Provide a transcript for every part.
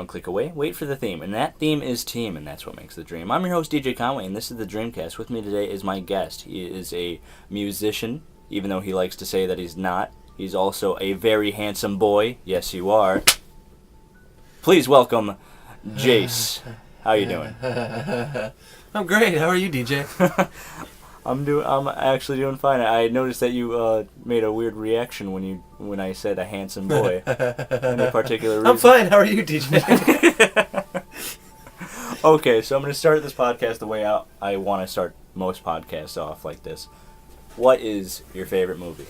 Don't click away. Wait for the theme. And that theme is team, and that's what makes the dream. I'm your host, DJ Conway, and this is the Dream Kast. With me today is my guest. He is a musician, even though he likes to say that he's not. He's also a very handsome boy. Yes, you are. Please welcome Jace. How you doing? I'm great. How are you, DJ? I'm actually doing fine. I noticed that you made a weird reaction when I said a handsome boy. Any particular reason? I'm fine. How are you, DJ? Okay, so I'm going to start this podcast the way I want to start most podcasts off, like this. What is your favorite movie?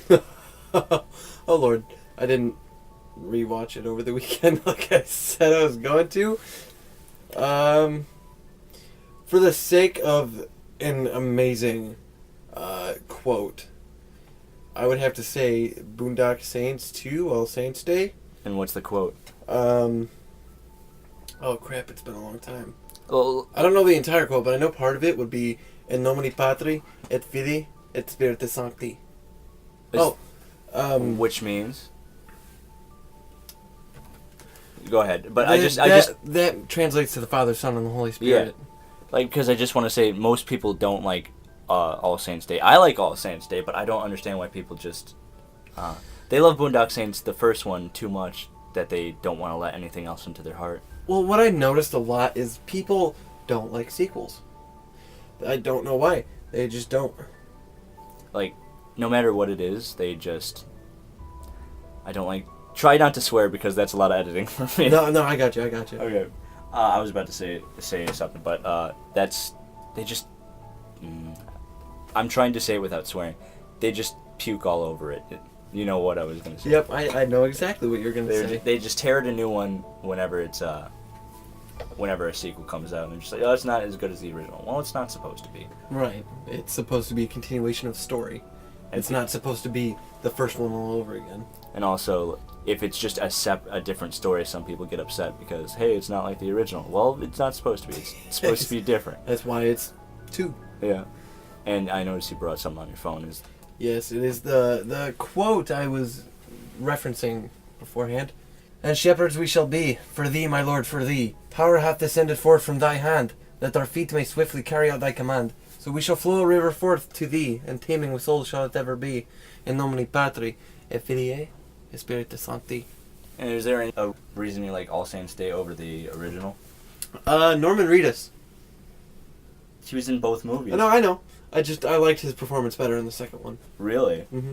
Oh, Lord. I didn't rewatch it over the weekend like I said I was going to. For the sake of an amazing quote, I would have to say Boondock Saints 2, All Saints Day. And what's the quote? Oh crap, it's been a long time. Well, I don't know the entire quote, but I know part of it would be In nomine Patri, et Filii, et Spiritus Sancti. Which means? Go ahead. But that translates to the Father, Son, and the Holy Spirit. Yeah. Because I just want to say most people don't like All Saints Day. I like All Saints Day, but I don't understand why people just... they love Boondock Saints, the first one, too much that they don't want to let anything else into their heart. Well, what I noticed a lot is people don't like sequels. I don't know why. They just don't. Like, no matter what it is, they just... I don't like... Try not to swear because that's a lot of editing for me. No, I got you. Okay. I was about to say something, but that's... They just... I'm trying to say it without swearing. They just puke all over it. You know what I was going to say. Yep, I know exactly what you're going to say. They just tear it a new one whenever it's... whenever a sequel comes out, and they're just like, oh, it's not as good as the original. Well, it's not supposed to be. Right. It's supposed to be a continuation of the story. It's not supposed to be the first one all over again. And also, if it's just a different story, some people get upset because, hey, it's not like the original. Well, it's not supposed to be. It's supposed to be different. That's why it's 2. Yeah. And I noticed you brought something on your phone. Yes, it is the quote I was referencing beforehand. And shepherds we shall be, for thee, my Lord, for thee. Power hath descended forth from thy hand, that our feet may swiftly carry out thy command. So we shall flow a river forth to thee, and teeming with souls shall it ever be. In nomine Patri, et Filii, et Spiritus Sancti. And is there a reason you like All Saints Day over the original? Norman Reedus. He was in both movies. No, I know. I liked his performance better in the second one. Really? Mm-hmm.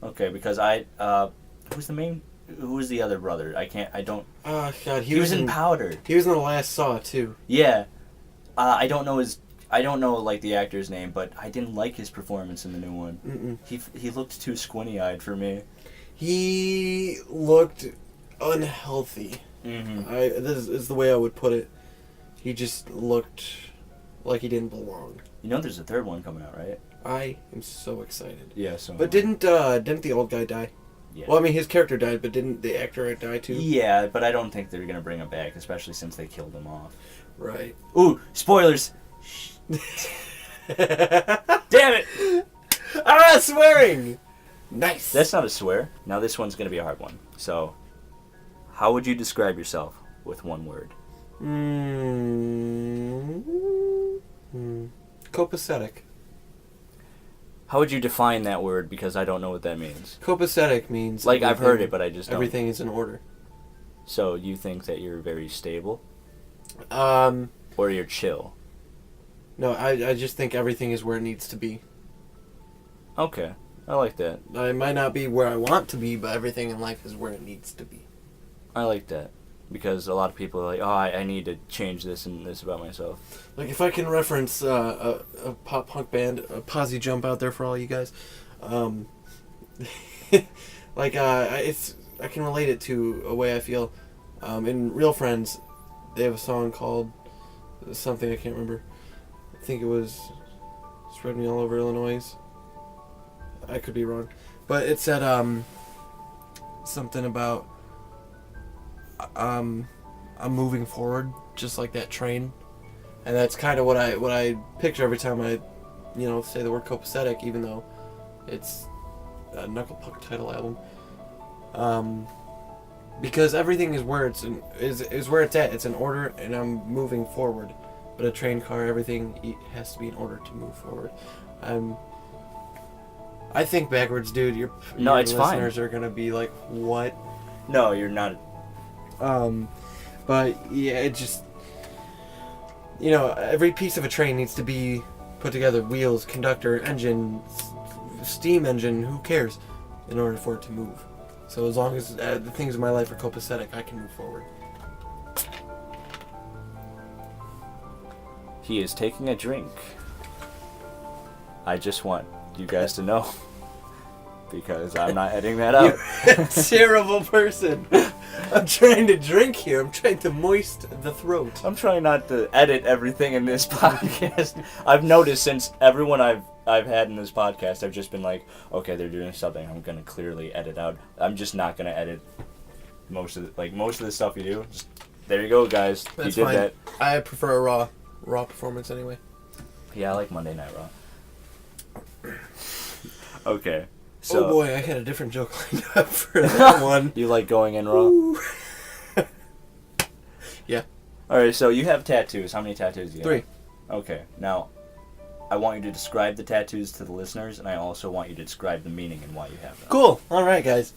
Okay, because who was the other brother? Oh, God. He was in Powder. He was in The Last Saw, too. Yeah. I don't know like the actor's name, but I didn't like his performance in the new one. He looked too squinty-eyed for me. He looked unhealthy. Mm-hmm. This is the way I would put it. He just looked like he didn't belong. You know there's a third one coming out, right? I am so excited. Yeah, so... But didn't the old guy die? Yeah. Well, I mean, his character died, but didn't the actor die too? Yeah, but I don't think they're going to bring him back, especially since they killed him off. Right. Ooh, spoilers! Damn it! Swearing! Nice! That's not a swear. Now this one's going to be a hard one. So, how would you describe yourself with one word? Copacetic. How would you define that word? Because I don't know what that means. Copacetic means... Like, I've heard it, but I just don't. Everything is in order. So, you think that you're very stable? Or you're chill? No, I just think everything is where it needs to be. Okay. I like that. I might not be where I want to be, but everything in life is where it needs to be. I like that. Because a lot of people are like, oh, I need to change this and this about myself. Like, if I can reference a pop-punk band, a Posse Jump out there for all you guys, like, I can relate it to a way I feel. In Real Friends, they have a song called something I can't remember. I think it was Spread Me All Over Illinois. I could be wrong. But it said something about I'm moving forward just like that train. And that's kind of what I picture every time I say the word copacetic, even though it's a Knuckle Puck title album. Because everything is where is where it's at. It's in order, and I'm moving forward. But a train car, everything has to be in order to move forward. I think backwards, dude. Your it's listeners fine. are gonna be like, "What?" No, you're not. But yeah, it just every piece of a train needs to be put together: wheels, conductor, engine, steam engine. Who cares? In order for it to move. So as long as the things in my life are copacetic, I can move forward. He is taking a drink. I just want you guys to know. Because I'm not editing that out. You're a terrible person. I'm trying to drink here. I'm trying to moist the throat. I'm trying not to edit everything in this podcast. I've noticed since everyone I've had in this podcast, I've just been like, okay, they're doing something I'm gonna clearly edit out. I'm just not gonna edit most of the stuff you do. Just, there you go, guys. That's you did fine. that. I prefer a raw performance anyway. Yeah, I like Monday Night Raw. Okay. So, oh boy, I had a different joke lined up for that one. You like going in raw? Yeah. Alright, so you have tattoos. How many tattoos do you have? 3. Okay, now, I want you to describe the tattoos to the listeners, and I also want you to describe the meaning and why you have them. Cool. Alright, guys.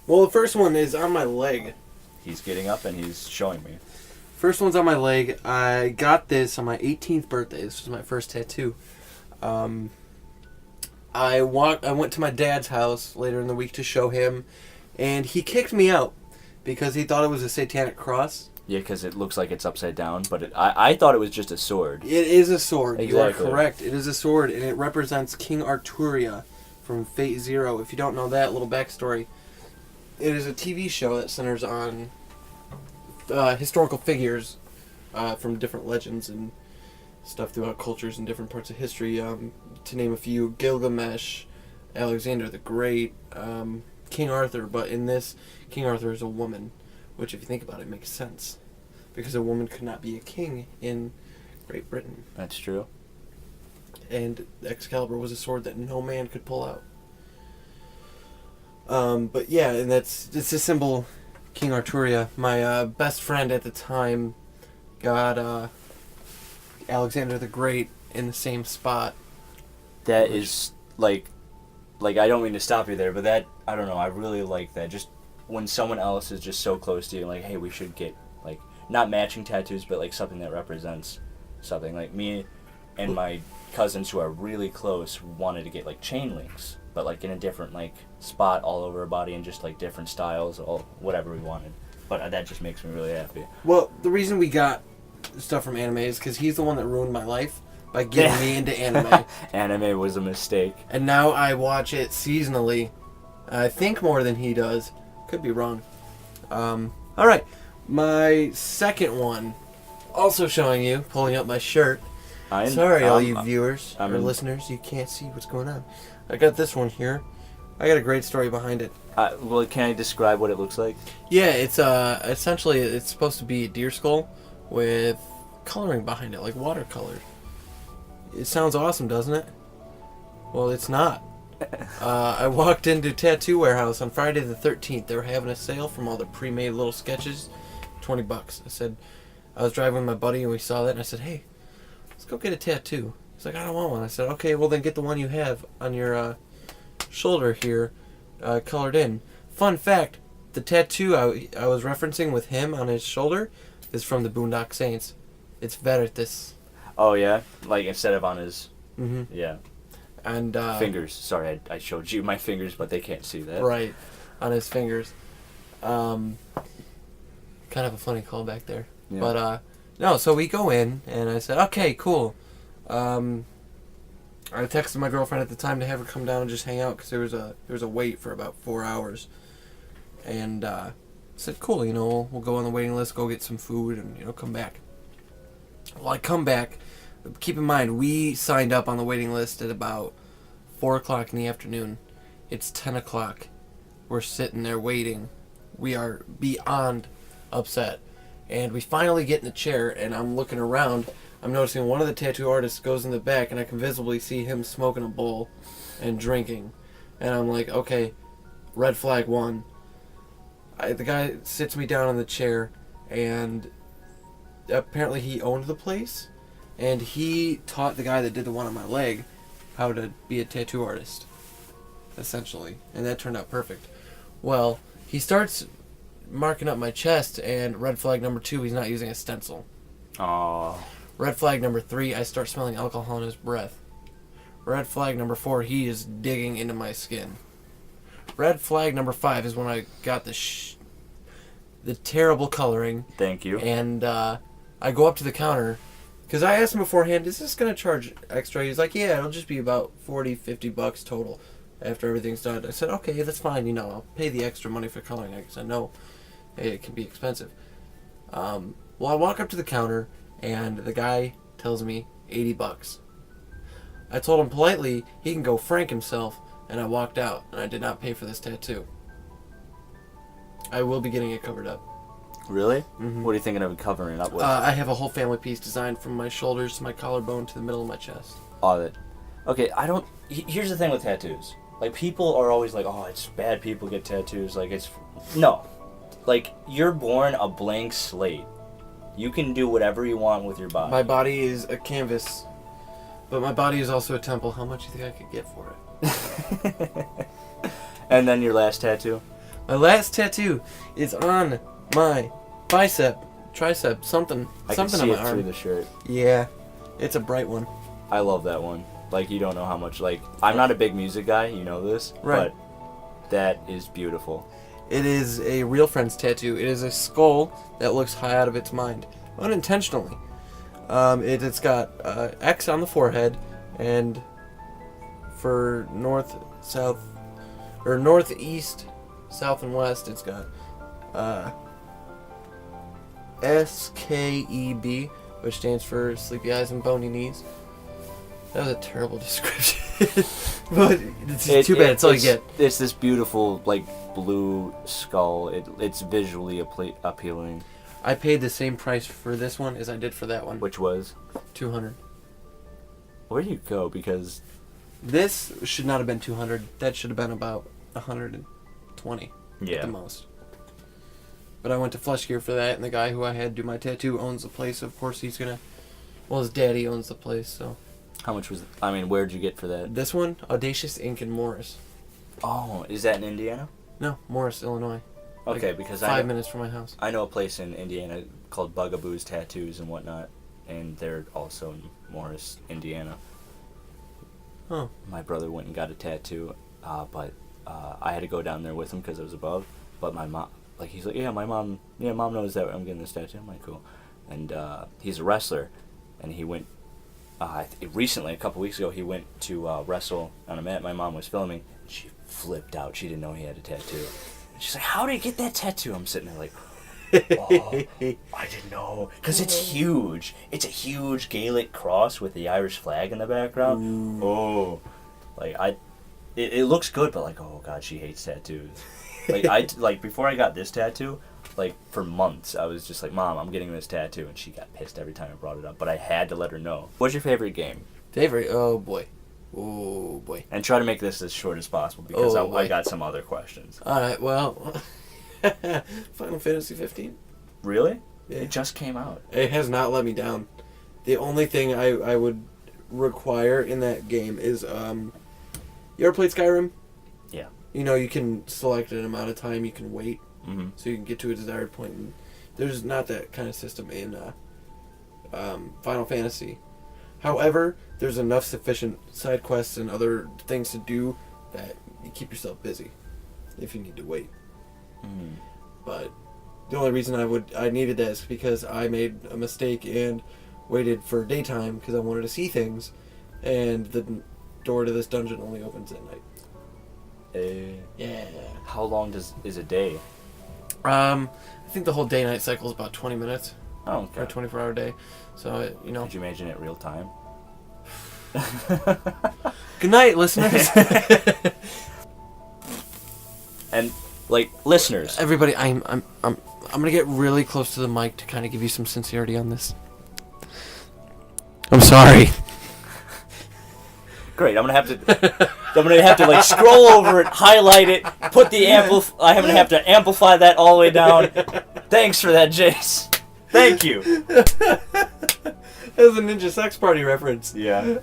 Well, the first one is on my leg. He's getting up and he's showing me. First one's on my leg. I got this on my 18th birthday. This was my first tattoo. I went to my dad's house later in the week to show him, and he kicked me out because he thought it was a satanic cross. Yeah, because it looks like it's upside down, but I thought it was just a sword. It is a sword. Exactly. You are correct. It is a sword, and it represents King Arturia from Fate Zero. If you don't know that, little backstory. It is a TV show that centers on historical figures from different legends and stuff throughout cultures and different parts of history. To name a few: Gilgamesh, Alexander the Great, King Arthur. But in this, King Arthur is a woman, which, if you think about it, makes sense, because a woman could not be a king in Great Britain. That's true. And Excalibur was a sword that no man could pull out. But yeah, and it's a symbol, King Arturia. My best friend at the time got Alexander the Great in the same spot. That is, like, I don't mean to stop you there, but that, I don't know, I really like that. Just when someone else is just so close to you, like, hey, we should get, like, not matching tattoos, but, like, something that represents something. Like, me and my cousins who are really close wanted to get, like, chain links, but, like, in a different, like, spot all over our body and just, like, different styles, or whatever we wanted. But that just makes me really happy. Well, the reason we got stuff from anime is because he's the one that ruined my life by getting me into anime. Anime was a mistake. And now I watch it seasonally. I think more than he does. Could be wrong. Alright. My second one, also showing you, pulling up my shirt. Sorry, all you viewers or listeners, you can't see what's going on. I got this one here. I got a great story behind it. Well, can I describe what it looks like? Yeah, it's essentially, it's supposed to be a deer skull with coloring behind it, like watercolor. It sounds awesome, doesn't it? Well, it's not. I walked into Tattoo Warehouse on Friday the 13th. They were having a sale from all the pre-made little sketches, $20. I was driving with my buddy and we saw that, and I said, hey, let's go get a tattoo. He's like, I don't want one. I said, okay, well then get the one you have on your shoulder here, colored in. Fun fact, the tattoo I was referencing with him on his shoulder is from the Boondock Saints. It's Veritas. Oh, yeah? Like, instead of on his... Mm-hmm. Yeah. And fingers. Sorry, I showed you my fingers, but they can't see that. Right. On his fingers. Kind of a funny callback there. Yeah. But, no, so we go in, and I said, okay, cool. I texted my girlfriend at the time to have her come down and just hang out, because there was a wait for about 4 hours. And said, cool, we'll go on the waiting list, go get some food, and, come back. Well, I come back. Keep in mind, we signed up on the waiting list at about 4 o'clock in the afternoon. It's 10 o'clock. We're sitting there waiting. We are beyond upset. And we finally get in the chair, and I'm looking around. I'm noticing one of the tattoo artists goes in the back, and I can visibly see him smoking a bowl and drinking. And I'm like, okay, red flag 1. The guy sits me down on the chair, and apparently he owned the place, and he taught the guy that did the one on my leg how to be a tattoo artist, essentially, and that turned out perfect. Well, he starts marking up my chest, and red flag number 2, he's not using a stencil. Aww. Red flag number 3, I start smelling alcohol in his breath. Red flag number 4, he is digging into my skin. Red flag number 5 is when I got the terrible coloring. Thank you. And I go up to the counter, because I asked him beforehand, is this going to charge extra? He's like, yeah, it'll just be about $40-$50 total after everything's done. I said, okay, that's fine, I'll pay the extra money for coloring, because I know it can be expensive. Well, I walk up to the counter, and the guy tells me $80. I told him politely he can go frank himself, and I walked out, and I did not pay for this tattoo. I will be getting it covered up. Really? Mm-hmm. What are you thinking of covering it up with? I have a whole family piece designed from my shoulders to my collarbone to the middle of my chest. Okay, here's the thing with tattoos. Like, people are always like, oh, it's bad people get tattoos. Like, no. Like, you're born a blank slate. You can do whatever you want with your body. My body is a canvas, but my body is also a temple. How much do you think I could get for it? And then your last tattoo? My last tattoo is on my tricep, something I on can see my it arm. through the shirt. Yeah, it's a bright one. I love that one. Like, you don't know how much, like, I'm not a big music guy, you know this, right. But that is beautiful. It is a real friend's tattoo. It is a skull that looks high out of its mind, unintentionally. It's got X on the forehead, and for north, south, or northeast, south, and west, it's got SKEB, which stands for Sleepy Eyes and Bony Knees. That was a terrible description. But it's too bad. It's all you get. It's this beautiful, like, blue skull. It's visually appealing. I paid the same price for this one as I did for that one. Which was? $200. Where do you go? Because this should not have been $200. That should have been about $120 yeah. at the most. But I went to Flesh Gear for that, and the guy who I had do my tattoo owns the place. Of course, his daddy owns the place, so. How much was it? I mean, where'd you get for that? This one, Audacious Ink in Morris. Oh, is that in Indiana? No, Morris, Illinois. Okay, like because 5 minutes from my house. I know a place in Indiana called Bugaboo's Tattoos and whatnot, and they're also in Morris, Indiana. Oh. My brother went and got a tattoo, but I had to go down there with him because it was above. But my mom, like, he's like, mom knows that I'm getting this tattoo. I'm like, cool. And he's a wrestler, and he went. Recently, a couple weeks ago, he went to wrestle on a mat. My mom was filming, and she flipped out. She didn't know he had a tattoo. And she's like, how did he get that tattoo? I'm sitting there like, oh, I didn't know. Because it's huge. It's a huge Gaelic cross with the Irish flag in the background. Ooh. Oh. Like, it looks good, but like, oh, God, she hates tattoos. Like, before I got this tattoo, like, for months, I was just like, Mom, I'm getting this tattoo, and she got pissed every time I brought it up, but I had to let her know. What's your favorite game? Oh boy. And try to make this as short as possible, because I got some other questions. Alright, well, Final Fantasy 15. Really? Yeah. It just came out. It has not let me down. The only thing I would require in that game is, you ever played Skyrim? Yeah. You can select an amount of time you can wait. Mm-hmm. So you can get to a desired point. And there's not that kind of system in Final Fantasy. However, there's enough sufficient side quests and other things to do that you keep yourself busy if you need to wait. Mm. But the only reason I needed that is because I made a mistake and waited for daytime because I wanted to see things, and the door to this dungeon only opens at night. Yeah. How long is a day? I think the whole day-night cycle is about 20 minutes. Oh, okay. For a 24-hour day. So, Could you imagine it real time? Good night, listeners. And, like, listeners. Everybody, I'm gonna get really close to the mic to kind of give you some sincerity on this. I'm sorry. Great. I'm gonna have to like scroll over it, highlight it, put the I'm gonna have to amplify that all the way down. Thanks for that, Jace. Thank you. That was a Ninja Sex Party reference. Yeah.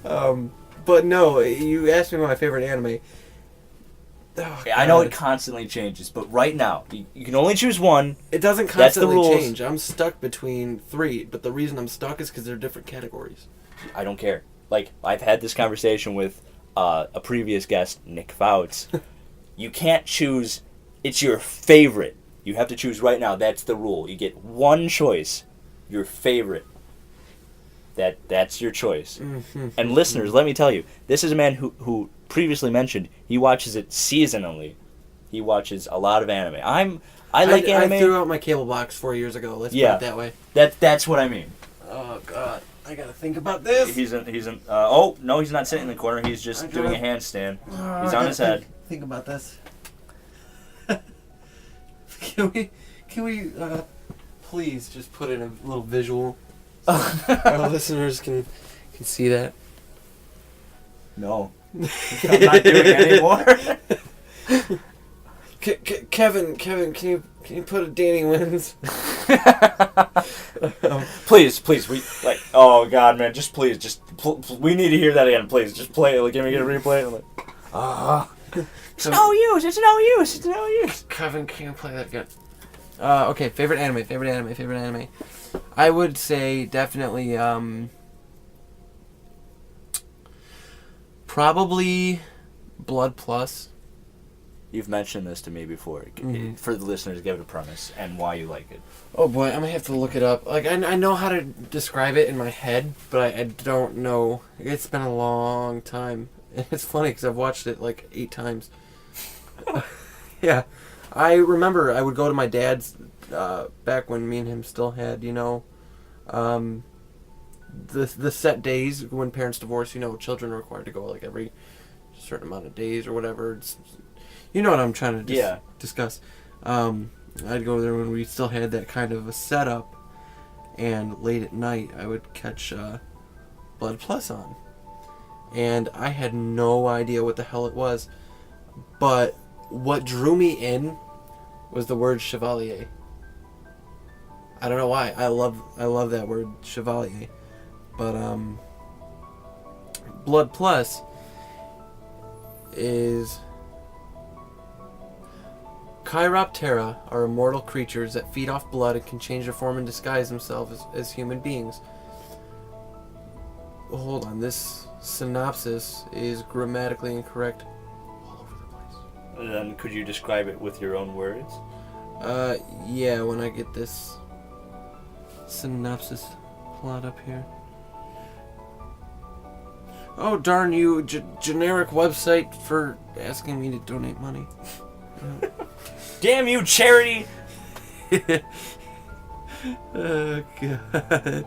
But no, you asked me my favorite anime. Oh, I know it constantly changes, but right now you can only choose one. It doesn't constantly change. I'm stuck between 3, but the reason I'm stuck is because they're different categories. I don't care. Like, I've had this conversation with a previous guest, Nick Thwaites. You can't choose. It's your favorite. You have to choose right now. That's the rule. You get one choice. Your favorite. That's your choice. Mm-hmm. And listeners, let me tell you, this is a man who previously mentioned he watches it seasonally. He watches a lot of anime. I like anime. I threw out my cable box 4 years ago. Let's put it that way. That's what I mean. Oh God, I gotta think about this. He's oh no, he's not sitting in the corner. He's just doing a handstand. He's on his head. Think about this. Can we please just put in a little visual so our listeners can see that? No. I'm not doing it anymore. Kevin, can you put a Danny Wins? Please, oh God, man, just please, we need to hear that again, please. Just play it. Like, can we get a replay? I'm like, it's no use. Kevin, can you play that again? Okay, favorite anime. I would say definitely, probably Blood Plus. You've mentioned this to me before. Mm-hmm. For the listeners, give it a premise and why you like it. Oh boy, I'm gonna have to look it up. Like, I know how to describe it in my head, but I don't know. It's been a long time. And it's funny because I've watched it like 8 times. Yeah. I remember I would go to my dad's back when me and him still had, the set days when parents divorce, children are required to go like every certain amount of days or whatever. You know what I'm trying to discuss. I'd go there when we still had that kind of a setup, and late at night I would catch Blood Plus on. And I had no idea what the hell it was. But what drew me in was the word chevalier. I don't know why. I love that word, chevalier. But Blood Plus is... Chiroptera are immortal creatures that feed off blood and can change their form and disguise themselves as human beings. Hold on, this synopsis is grammatically incorrect all over the place. Then could you describe it with your own words? Yeah, when I get this synopsis plot up here. Oh, darn you, generic website for asking me to donate money. Damn you, charity! Oh, God.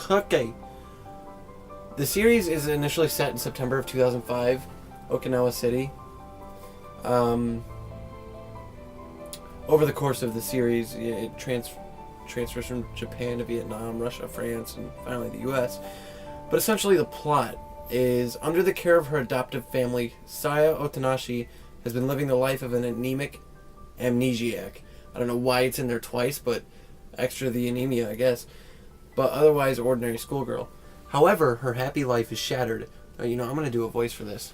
Okay. The series is initially set in September of 2005, Okinawa City. Over the course of the series, it transfers from Japan to Vietnam, Russia, France, and finally the U.S. But essentially the plot is, under the care of her adoptive family, Saya Otanashi has been living the life of an anemic amnesiac. I don't know why it's in there twice, but extra the anemia, I guess. But otherwise, ordinary schoolgirl. However, her happy life is shattered. I'm going to do a voice for this.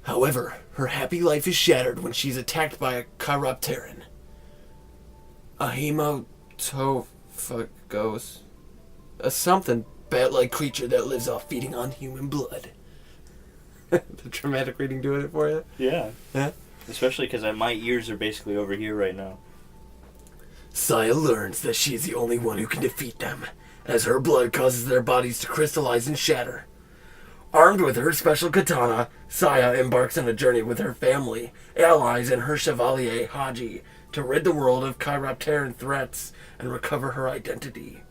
However, her happy life is shattered when she's attacked by a chiropteran. A hemotophagos. A something bat-like creature that lives off feeding on human blood. The dramatic reading doing it for you? Yeah. Yeah? Especially because my ears are basically over here right now. Saya learns that she is the only one who can defeat them, as her blood causes their bodies to crystallize and shatter. Armed with her special katana, Saya embarks on a journey with her family, allies, and her chevalier, Haji, to rid the world of chiropteran threats and recover her identity.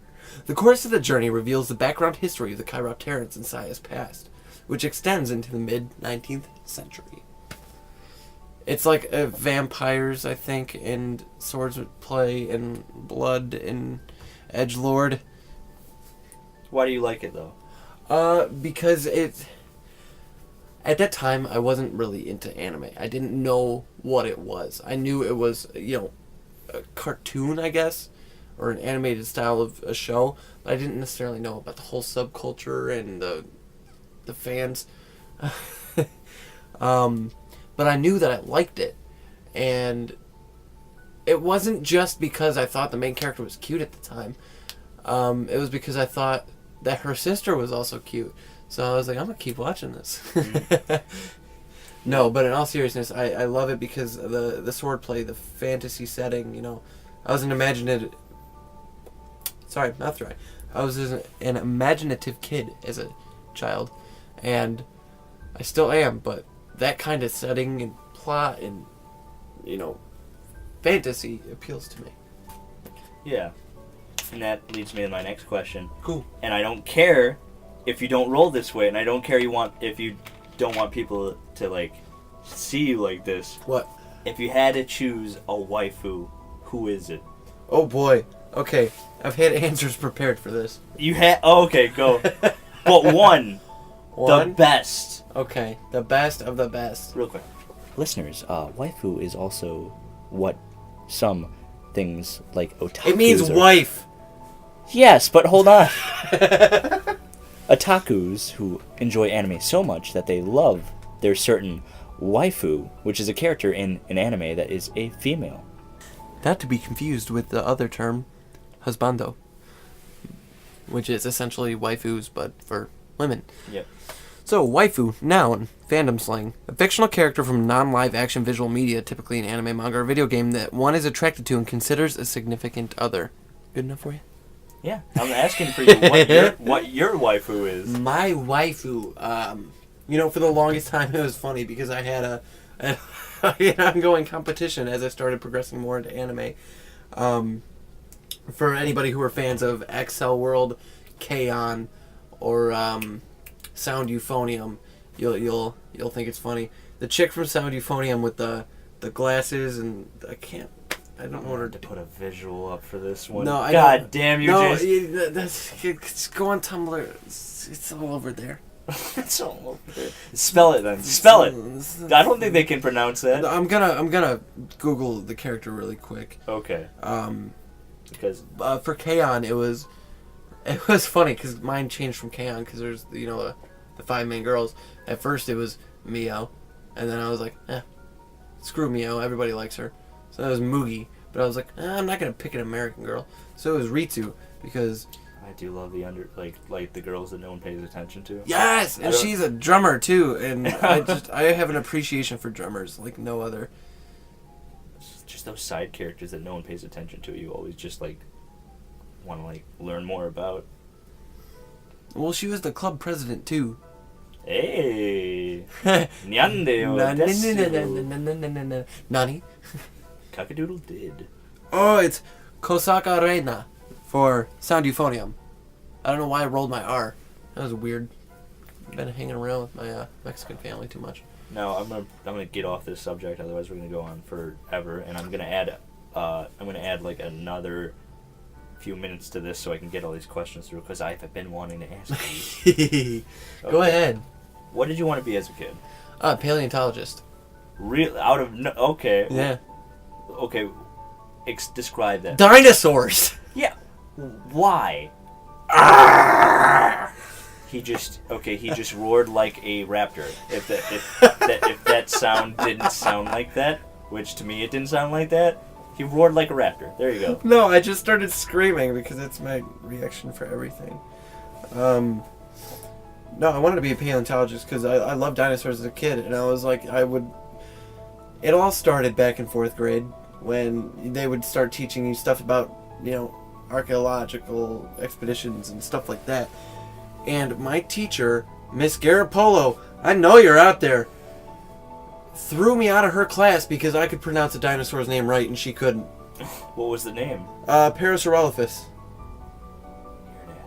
The course of the journey reveals the background history of the chiropterans in Saya's past, which extends into the mid-19th century. It's like vampires, I think, and swords with play, and blood, and edgelord. Why do you like it, though? Because at that time, I wasn't really into anime. I didn't know what it was. I knew it was, a cartoon, I guess, or an animated style of a show, but I didn't necessarily know about the whole subculture and the fans. But I knew that I liked it, and it wasn't just because I thought the main character was cute at the time. It was because I thought that her sister was also cute. So I was like, I'm going to keep watching this. No, but in all seriousness, I love it because the swordplay, the fantasy setting, I was an imaginative... Sorry, mouth dry. I was an imaginative kid as a child, and I still am, but that kind of setting and plot and, fantasy appeals to me. Yeah. And that leads me to my next question. Cool. And I don't care if you don't roll this way, and I don't care if you don't want people to, see you like this. What? If you had to choose a waifu, who is it? Oh, boy. Okay. I've had answers prepared for this. You had... Oh, okay, go. But one. The best. Okay. The best of the best. Real quick. Listeners, waifu is also what some things like otakus It means wife. Yes, but hold on. Otakus who enjoy anime so much that they love their certain waifu, which is a character in an anime that is a female. Not to be confused with the other term, husbando, which is essentially waifus but for women. Yep. So, waifu, noun, fandom slang, a fictional character from non-live action visual media, typically an anime, manga, or video game that one is attracted to and considers a significant other. Good enough for you? Yeah, I'm asking for you what your waifu is. My waifu, for the longest time it was funny because I had an ongoing competition as I started progressing more into anime. For anybody who are fans of Excel World, K-On, or Sound Euphonium, you'll think it's funny. The chick from Sound Euphonium with the glasses and I don't know what her to put a visual up for this one. No, I God don't. damn you, no, Jace. go on Tumblr. It's all over there. It's all over there. Spell it then. Spell it. I don't think they can pronounce that. I'm gonna Google the character really quick. Okay. Because for K-On, it was funny because mine changed from K-On because there's the 5 main girls. At first it was Mio, and then I was like, screw Mio, everybody likes her. So that was Mugi, but I was like, I'm not gonna pick an American girl. So it was Ritsu because I do love the like the girls that no one pays attention to. Yes, and she's a drummer too, and I have an appreciation for drummers like no other. Just those side characters that no one pays attention to. You always just want to learn more about. Well, she was the club president too. Hey, Nyandeo desu. Nani? Cockadoodle did. Oh, it's Kosaka Reina for Sound Euphonium. I don't know why I rolled my R. That was weird. I've been hanging around with my Mexican family too much. No, I'm gonna get off this subject. Otherwise, we're gonna go on forever. And I'm gonna add another few minutes to this so I can get all these questions through because I've been wanting to ask you. Go ahead. What did you want to be as a kid? Paleontologist. Real out of no, okay. Yeah. Okay. Describe that. Dinosaurs. Yeah. Why? He just roared like a raptor. If that sound didn't sound like that, which to me it didn't sound like that, he roared like a raptor. There you go. No, I just started screaming because it's my reaction for everything. No, I wanted to be a paleontologist because I loved dinosaurs as a kid, and I was like, It all started back in 4th grade when they would start teaching you stuff about, archaeological expeditions and stuff like that. And my teacher, Miss Garapolo, I know you're out there, threw me out of her class because I could pronounce a dinosaur's name right and she couldn't. What was the name? Parasaurolophus. You're an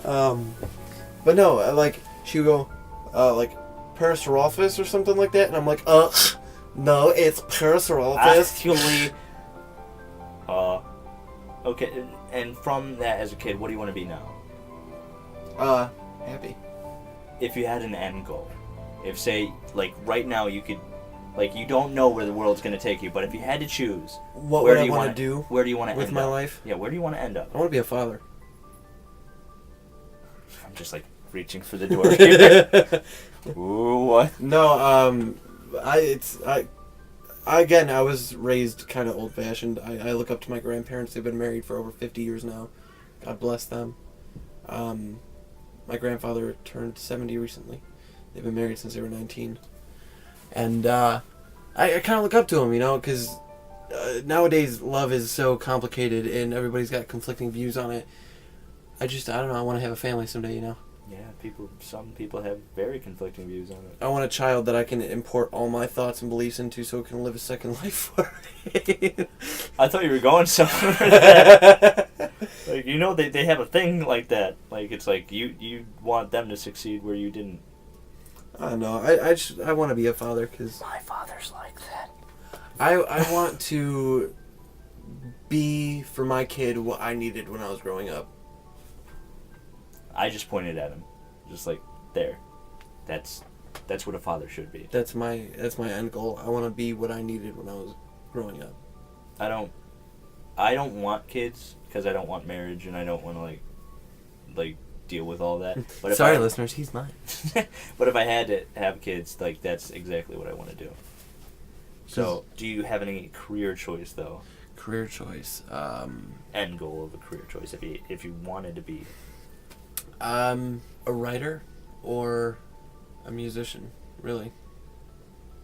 asshole. But no, she would go, Parasaurolophus or something like that, and I'm like, no, it's Parasaurolophus. Actually, okay, and from that as a kid, what do you want to be now? Happy. If you had an end goal, If, say, like, right now you could, like, you don't know where the world's going to take you, but if you had to choose, What where would do I you want want to do where do you want to with end my up? life? Yeah, where do you want to end up? I want to be a father. I'm just, like, reaching for the door here. Ooh, what? No, I was raised kind of old-fashioned. I look up to my grandparents. They've been married for over 50 years now. God bless them. My grandfather turned 70 recently. They've been married since they were 19. And I kind of look up to them, you know, because nowadays love is so complicated and everybody's got conflicting views on it. I don't know, I want to have a family someday, you know. Yeah, some people have very conflicting views on it. I want a child that I can import all my thoughts and beliefs into so it can live a second life for me. I thought you were going somewhere with that. Like, you know, they have a thing like that. Like, it's like you want them to succeed where you didn't. I don't know. I want to be a father because My father's like that. I want to be for my kid what I needed when I was growing up. I just pointed at him, just like there. That's what a father should be. That's my end goal. I want to be what I needed when I was growing up. I don't want kids because I don't want marriage and I don't want to like deal with all that. But Sorry, listeners, he's mine. But if I had to have kids, like that's exactly what I want to do. So, do you have any career choice though? Career choice. End goal of a career choice, if you wanted to be. A writer or a musician, really.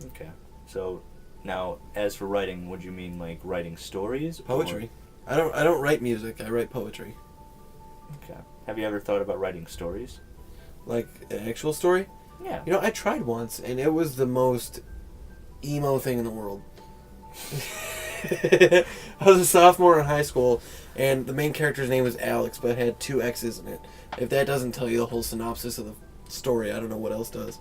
Okay. So, now as for writing, would you mean like writing stories? Poetry. I don't write music. I write poetry. Okay. Have you ever thought about writing stories? Like an actual story? Yeah. You know, I tried once, and it was the most emo thing in the world. I was a sophomore in high school, and the main character's name was Alex, but it had 2 X's in it. If that doesn't tell you the whole synopsis of the story, I don't know what else does.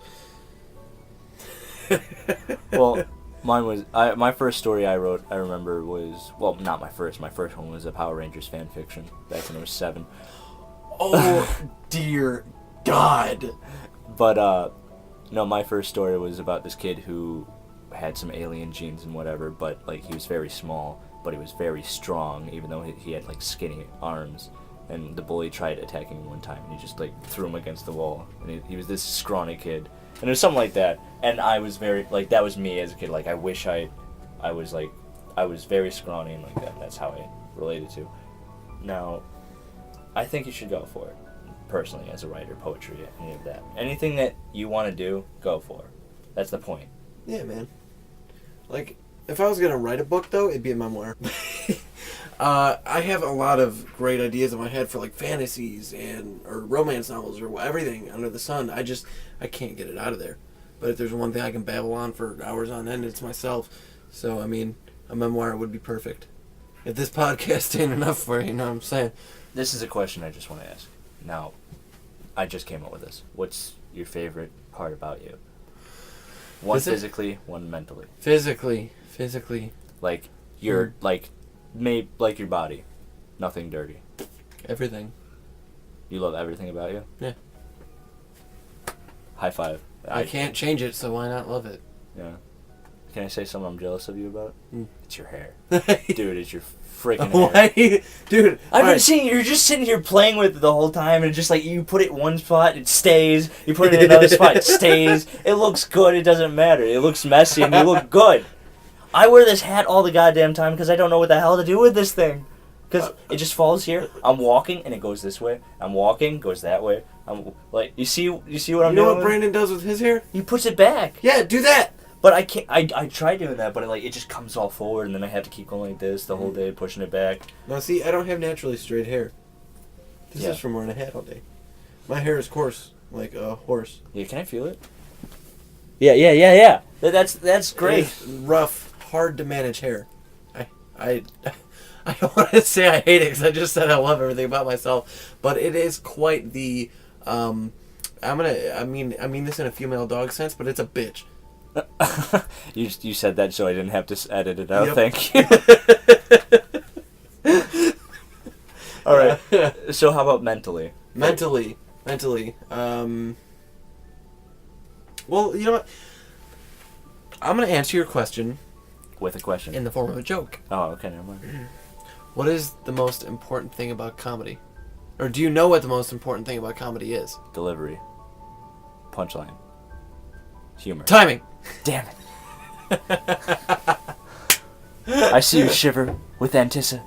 Well, mine was my first story I wrote. I remember was not my first. My first one was a Power Rangers fan fiction back when I was 7. Oh dear God! But no, my first story was about this kid who had some alien genes and whatever. But like he was very small, but he was very strong, even though he had like skinny arms. And the bully tried attacking him one time, and he just like threw him against the wall. And he was this scrawny kid, and it was something like that. And I was very like that was me as a kid. Like I wish I was very scrawny and like that. And that's how I related to. Now, I think you should go for it. Personally, as a writer, poetry, any of that, anything that you want to do, go for. That's the point. Yeah, man. Like, if I was gonna write a book, though, it'd be a memoir. I have a lot of great ideas in my head for like fantasies or romance novels or everything under the sun. I can't get it out of there. But if there's one thing I can babble on for hours on end, it's myself. So I mean, a memoir would be perfect. If this podcast ain't enough for you know what I'm saying? This is a question I just want to ask. Now, I just came up with this. What's your favorite part about you? One physically, one mentally. Physically. Like you're like your body, nothing dirty. Everything. You love everything about you? Yeah. High five. I can't change it, so why not love it? Yeah. Can I say something I'm jealous of you about? It's your hair. Dude, Dude, it's your freaking hair. Dude, I've been seeing you're just sitting here playing with it the whole time, and just like you put it in one spot, it stays. You put it in another spot, it stays. It looks good. It doesn't matter. It looks messy, and you look good. I wear this hat all the goddamn time because I don't know what the hell to do with this thing. Because it just falls here. I'm walking, and it goes this way. I'm walking, goes that way. I'm like, you see what I'm doing? You know what Brandon does with his hair? He puts it back. Yeah, do that. But I can't. I try doing that, but it just comes all forward, and then I have to keep going like this the whole day, pushing it back. Now, see, I don't have naturally straight hair. This is from wearing a hat all day. My hair is coarse, like a horse. Yeah, can I feel it? Yeah. That's great. It's rough, hard to manage hair. I don't want to say I hate it because I just said I love everything about myself, but it is quite the. I mean this in a female dog sense, but it's a bitch. You said that so I didn't have to edit it out. Yep. Thank you. All right. So how about mentally? Mentally. Well, you know what? I'm going to answer your question With a question. in the form of a joke. Oh, okay, never mind. What is the most important thing about comedy? Or do you know what the most important thing about comedy is? Delivery. Punchline. Humor. Timing! Damn it. I see you shiver with Antissa.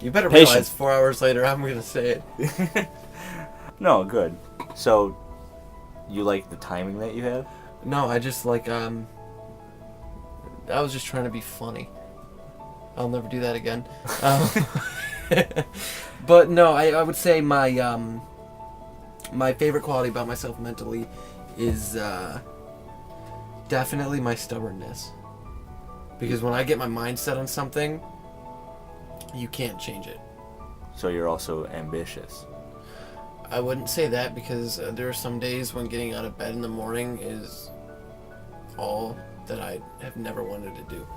You better Patience. realize 4 hours later I'm going to say it. No, good. So, you like the timing that you have? No, I just like, I was just trying to be funny. I'll never do that again. But no, I would say my favorite quality about myself mentally is definitely my stubbornness. Because when I get my mind set on something, you can't change it. So you're also ambitious. I wouldn't say that because there are some days when getting out of bed in the morning is all that I have never wanted to do.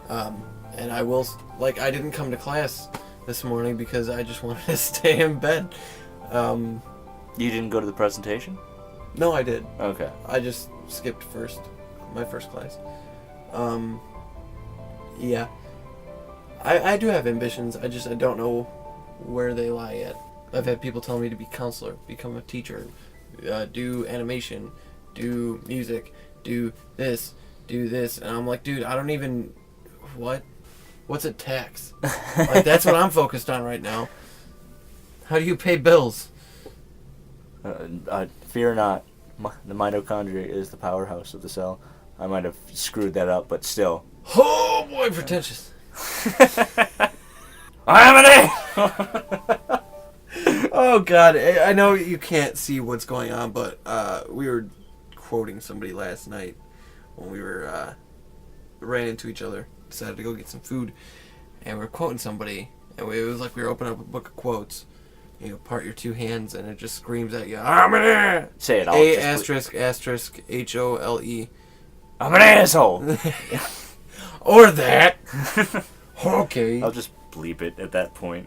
And I will, like, I didn't come to class this morning because I just wanted to stay in bed. You didn't go to the presentation? No, I did. Okay. I just skipped my first class. Yeah. I do have ambitions. I don't know where they lie yet. I've had people tell me to be a counselor, become a teacher, do animation, do music, do this, and I'm like, dude, I don't even, what's a tax? Like, that's what I'm focused on right now. How do you pay bills? Fear not. The mitochondria is the powerhouse of the cell. I might have screwed that up, but still. Oh boy, pretentious. I'm an A! Oh god, I know you can't see what's going on, but we were quoting somebody last night when we ran into each other, decided to go get some food, and we were quoting somebody, and it was like we were opening up a book of quotes. You know, part your two hands, and it just screams at you. I'm an A. Say it all. A asterisk asterisk HOLE. I'm an asshole. Or that. Okay. I'll just bleep it at that point.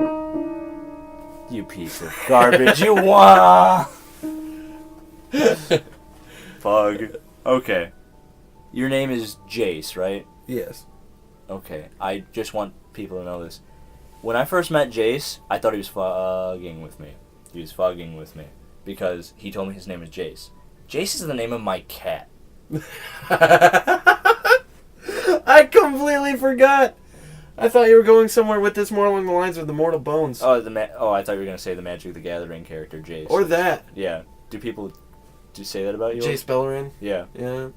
You piece of garbage. You wah. Pug. Okay. Your name is Jace, right? Yes. Okay. I just want people to know this. When I first met Jace, I thought he was fugging with me. He was fugging with me. Because he told me his name is Jace. Jace is the name of my cat. I completely forgot. I thought you were going somewhere with this more along the lines of the Mortal Bones. Oh, I thought you were going to say the Magic the Gathering character, Jace. Or that. Yeah. Do people say that about you? Jace Bellerin. Yeah. Yeah.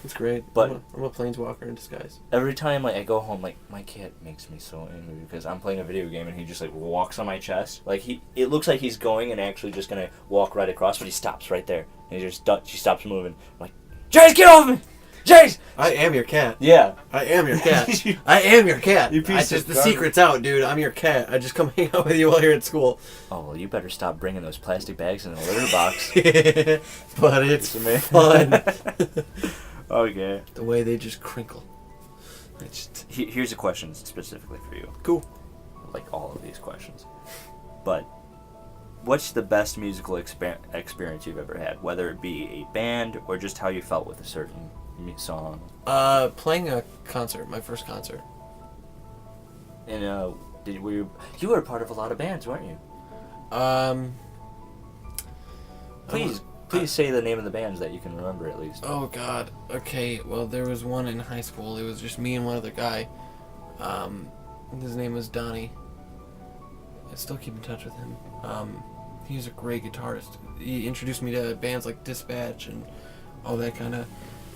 It's great. But I'm a planeswalker in disguise. every time I go home, my cat makes me so angry because I'm playing a video game and he just walks on my chest. It looks like he's going and actually just gonna walk right across, but he stops right there and she stops moving. I'm like, Jace, get off me, Jace! I am your cat. Yeah. I am your cat. I am your cat. You piece of the garbage. secret's out, dude. I'm your cat. I just come hang out with you while you're at school. Oh well, you better stop bringing those plastic bags in the litter box. But it's amazing. fun. Okay. The way they just crinkle. Here's a question specifically for you. Cool. Like all of these questions. But what's the best musical experience you've ever had? Whether it be a band or just how you felt with a certain song. Playing a concert, my first concert. And you were a part of a lot of bands, weren't you? Please say the name of the bands that you can remember at least. Oh God. Okay. Well, there was one in high school. It was just me and one other guy. His name was Donnie. I still keep in touch with him. He was a great guitarist. He introduced me to bands like Dispatch and all that kind of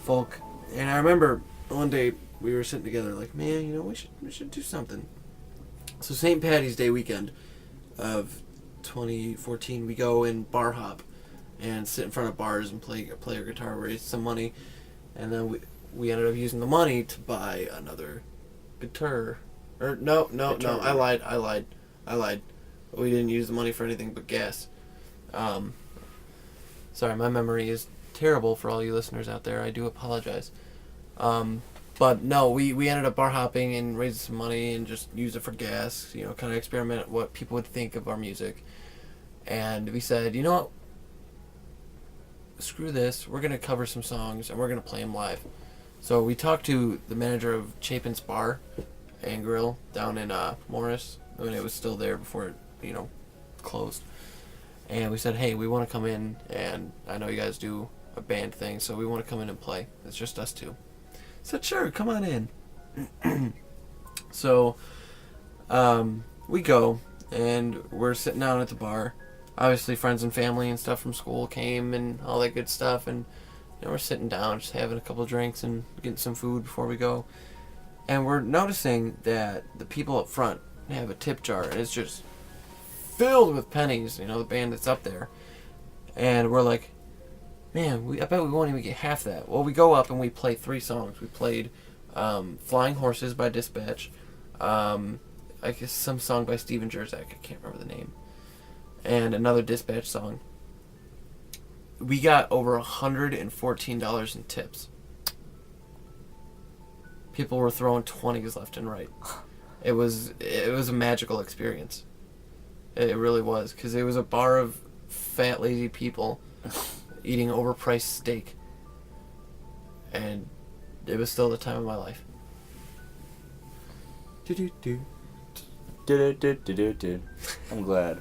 folk. And I remember one day we were sitting together, like, man, we should do something. So St. Patty's Day weekend of 2014, we go and bar hop and sit in front of bars and play our guitar, raise some money, and then we ended up using the money to buy another guitar. Or no, I lied. We didn't use the money for anything but gas. Sorry, my memory is terrible for all you listeners out there. I do apologize. But no, we ended up bar hopping and raising some money and just use it for gas, kind of experiment what people would think of our music. And we said, you know what? Screw this. We're going to cover some songs and we're going to play them live. So we talked to the manager of Chapin's Bar and Grill down in Morris when it was still there before it, closed. And we said, hey, we want to come in, and I know you guys do a band thing, so we want to come in and play. It's just us two. I said, sure, come on in. So we go, and we're sitting down at the bar. Obviously, friends and family and stuff from school came and all that good stuff, and we're sitting down, just having a couple of drinks and getting some food before we go. And we're noticing that the people up front have a tip jar, and it's just filled with pennies, the band that's up there. And we're like, man, I bet we won't even get half that. Well, we go up and we play 3 songs. We played Flying Horses by Dispatch, I guess some song by Steven Jerzak, I can't remember the name, and another Dispatch song. We got over $114 in tips. People were throwing 20s left and right. It was a magical experience. It really was, because it was a bar of fat, lazy people eating overpriced steak. And it was still the time of my life. I'm glad.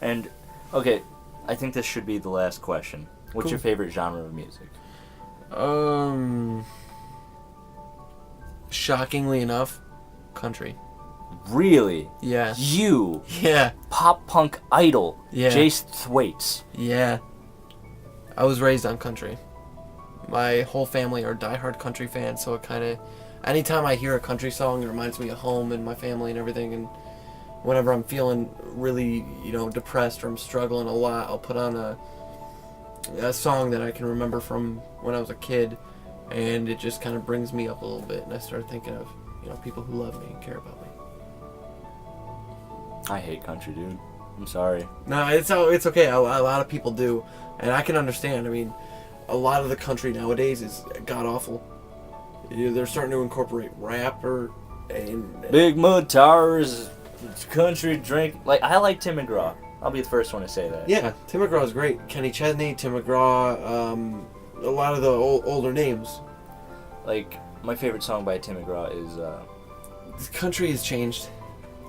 And, okay, I think this should be the last question. What's your favorite genre of music? Shockingly enough, country. Really? Yeah. You? Yeah. Pop punk idol. Yeah. Jace Thwaites. Yeah. I was raised on country. My whole family are diehard country fans, so it kind of... Anytime I hear a country song, it reminds me of home and my family and everything, and whenever I'm feeling really, depressed or I'm struggling a lot, I'll put on a song that I can remember from when I was a kid, and it just kind of brings me up a little bit, and I start thinking of, people who love me and care about me. I hate country, dude. I'm sorry. No, it's okay. A lot of people do, and I can understand. I mean, a lot of the country nowadays is god-awful. They're starting to incorporate rap and Big Mud Towers, country drink. I like Tim McGraw. I'll be the first one to say that. Yeah, Tim McGraw is great. Kenny Chesney, Tim McGraw, a lot of the older names. My favorite song by Tim McGraw is... This country has changed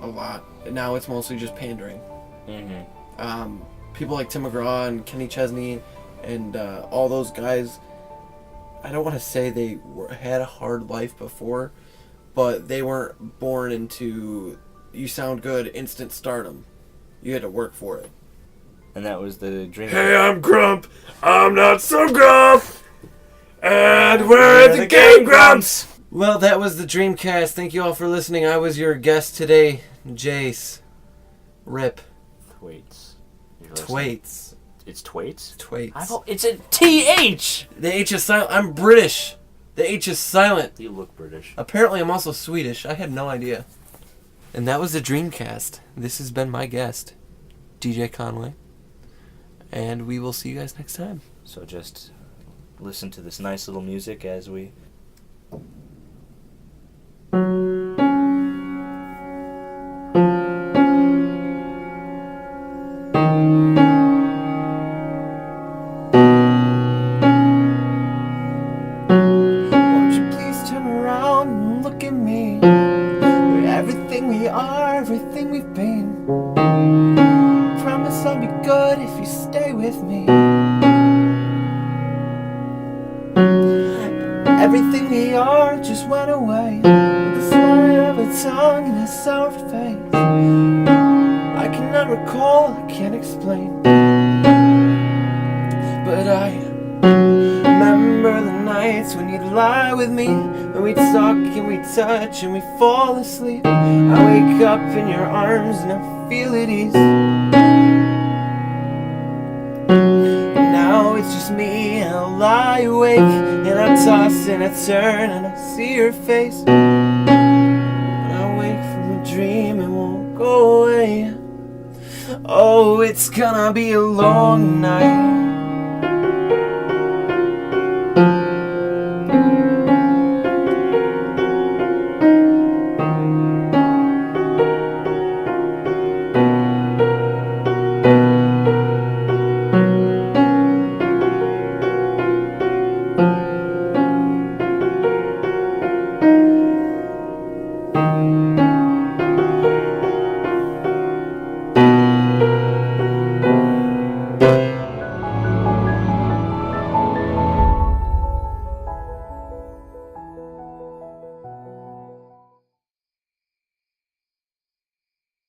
a lot. Now it's mostly just pandering. Mm-hmm. People like Tim McGraw and Kenny Chesney and all those guys, I don't want to say they had a hard life before, but they weren't born into, you sound good, instant stardom. You had to work for it. And that was the Dream Kast. Hey, I'm Grump. I'm not so Grump. And we're the Game Grumps. Well, that was the Dream Kast. Thank you all for listening. I was your guest today, Jace. Rip. Thwaites. Thwaites. It's Thwaites? Thwaites. It's a TH! The H is silent. I'm British. The H is silent. You look British. Apparently, I'm also Swedish. I had no idea. And that was the Dream Kast. This has been my guest, DJ Conway. And we will see you guys next time. So just listen to this nice little music as we... Won't you please turn around and look at me? We're everything we are, everything we've been. Promise I'll be good if you stay with me. Everything we are just went away with the slide of a tongue and a sour face. I cannot recall, I can't explain, but I remember the nights when you'd lie with me, when we'd talk and we'd touch and we'd fall asleep. I wake up in your arms and I feel at ease. Now it's just me and I'll lie awake and I toss and I turn and I see your face. When I wake from a dream it won't go away. Oh, it's gonna be a long night.